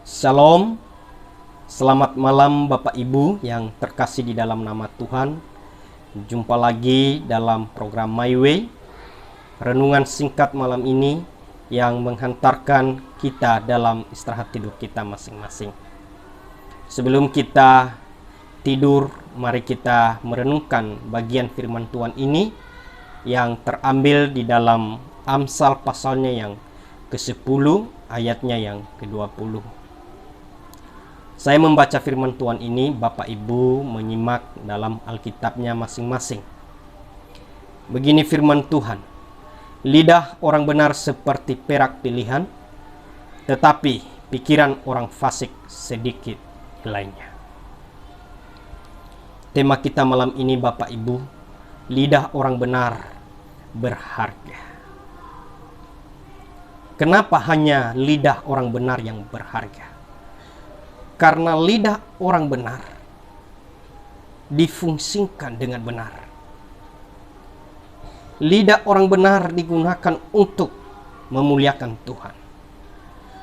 Shalom, selamat malam Bapak Ibu yang terkasih di dalam nama Tuhan. Jumpa lagi dalam program My Way, renungan singkat malam ini yang menghantarkan kita dalam istirahat tidur kita masing-masing. Sebelum kita tidur, mari kita merenungkan bagian firman Tuhan ini yang terambil di dalam Amsal pasalnya yang ke-10 ayatnya yang ke-20. Saya membaca firman Tuhan ini, Bapak Ibu menyimak dalam Alkitabnya masing-masing. Begini firman Tuhan, lidah orang benar seperti perak pilihan, tetapi pikiran orang fasik sedikit nilainya. Tema kita malam ini Bapak Ibu, lidah orang benar berharga. Kenapa hanya lidah orang benar yang berharga? Karena lidah orang benar difungsikan dengan benar. Lidah orang benar digunakan untuk memuliakan Tuhan.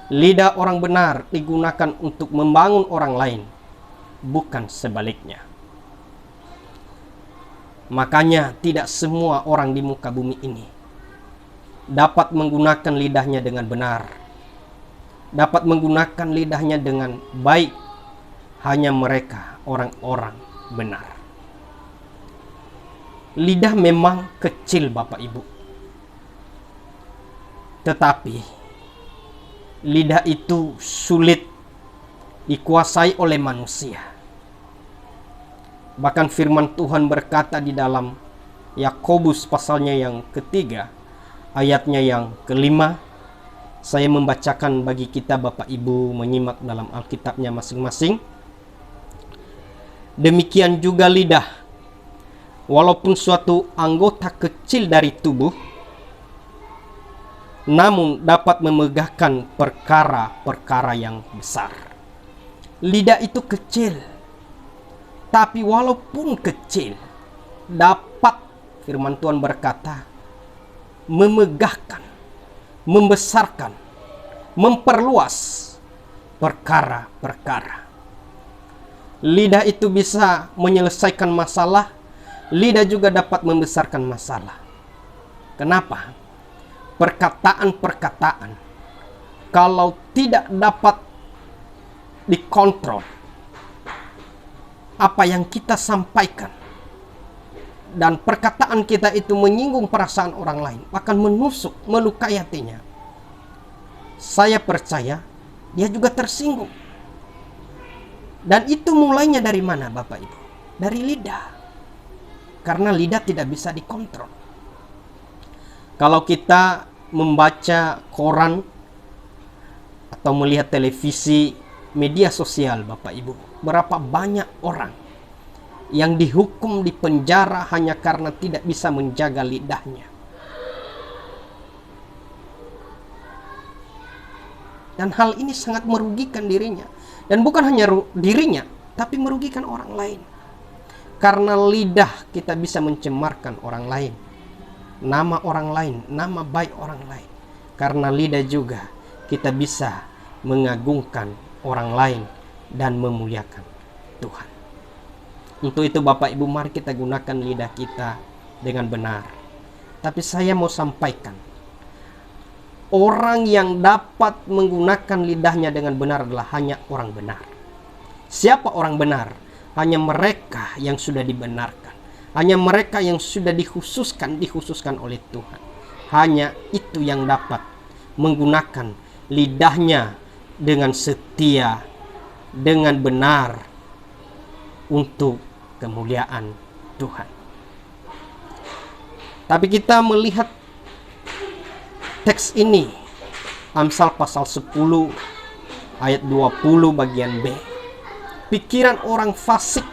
Lidah orang benar digunakan untuk membangun orang lain, bukan sebaliknya. Makanya tidak semua orang di muka bumi ini dapat menggunakan lidahnya dengan benar, dapat menggunakan lidahnya dengan baik. Hanya mereka orang-orang benar. Lidah memang kecil Bapak Ibu, tetapi lidah itu sulit dikuasai oleh manusia. Bahkan firman Tuhan berkata di dalam Yakobus pasalnya yang ketiga ayatnya yang kelima. Saya membacakan bagi kita Bapak Ibu menyimak dalam Alkitabnya masing-masing. Demikian juga lidah, walaupun suatu anggota kecil dari tubuh, namun dapat memegahkan perkara-perkara yang besar. Lidah itu kecil, tapi walaupun kecil, dapat, firman Tuhan berkata, memegahkan, membesarkan, memperluas perkara-perkara. Lidah itu bisa menyelesaikan masalah, lidah juga dapat membesarkan masalah. Kenapa? Perkataan-perkataan kalau tidak dapat dikontrol, apa yang kita sampaikan dan perkataan kita itu menyinggung perasaan orang lain, akan menusuk, melukai hatinya. Saya percaya dia juga tersinggung. Dan itu mulainya dari mana Bapak Ibu? Dari lidah. Karena lidah tidak bisa dikontrol. Kalau kita membaca koran atau melihat televisi, media sosial Bapak Ibu, berapa banyak orang yang dihukum di penjara hanya karena tidak bisa menjaga lidahnya. Dan hal ini sangat merugikan dirinya. Dan bukan hanya dirinya, tapi merugikan orang lain. Karena lidah kita bisa mencemarkan orang lain, nama orang lain, nama baik orang lain. Karena lidah juga kita bisa mengagungkan orang lain dan memuliakan Tuhan. Untuk itu Bapak Ibu, mari kita gunakan lidah kita dengan benar. Tapi saya mau sampaikan, orang yang dapat menggunakan lidahnya dengan benar adalah hanya orang benar. Siapa orang benar? Hanya mereka yang sudah dibenarkan. Hanya mereka yang sudah dikhususkan oleh Tuhan. Hanya itu yang dapat menggunakan lidahnya dengan setia, dengan benar, untuk kemuliaan Tuhan. Tapi kita melihat teks ini, Amsal pasal 10 ayat 20 bagian B. Pikiran orang fasik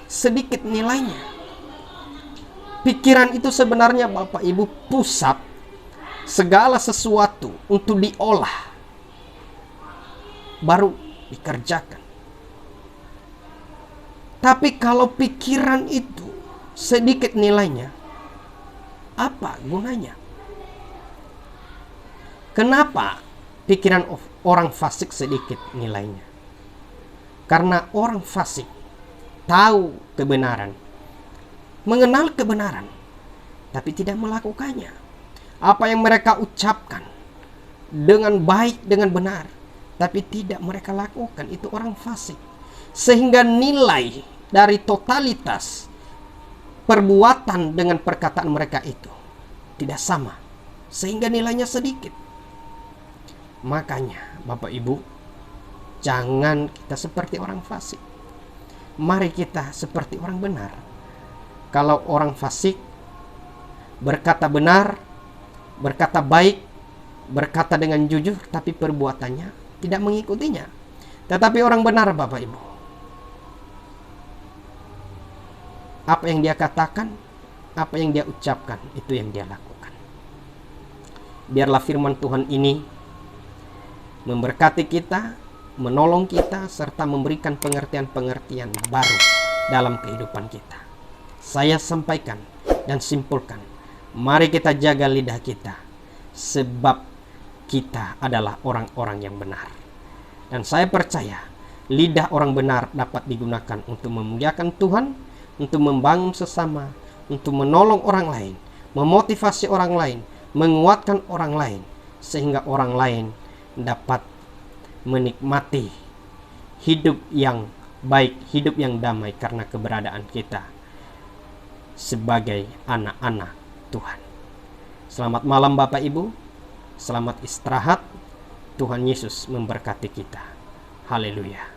sedikit nilainya. Pikiran itu sebenarnya Bapak Ibu pusat segala sesuatu untuk diolah, baru dikerjakan. Tapi kalau pikiran itu sedikit nilainya, apa gunanya? Kenapa pikiran orang fasik sedikit nilainya. Karena orang fasik tahu kebenaran, mengenal kebenaran, tapi tidak melakukannya. Apa yang mereka ucapkan dengan baik, dengan benar, tapi tidak mereka lakukan, itu orang fasik. Sehingga nilai dari totalitas perbuatan dengan perkataan mereka itu tidak sama, sehingga nilainya sedikit. Makanya Bapak Ibu, jangan kita seperti orang fasik. Mari kita seperti orang benar. Kalau orang fasik berkata benar, berkata baik, berkata dengan jujur, tapi perbuatannya tidak mengikutinya. Tetapi orang benar Bapak Ibu, apa yang dia katakan, apa yang dia ucapkan, itu yang dia lakukan. Biarlah firman Tuhan ini memberkati kita, menolong kita, serta memberikan pengertian-pengertian baru dalam kehidupan kita. Saya sampaikan dan simpulkan, mari kita jaga lidah kita, sebab kita adalah orang-orang yang benar. Dan saya percaya lidah orang benar dapat digunakan untuk memuliakan Tuhan, untuk membangun sesama, untuk menolong orang lain, memotivasi orang lain, menguatkan orang lain, sehingga orang lain dapat menikmati hidup yang baik, hidup yang damai karena keberadaan kita sebagai anak-anak Tuhan. Selamat malam Bapak Ibu, selamat istirahat. Tuhan Yesus memberkati kita. Haleluya.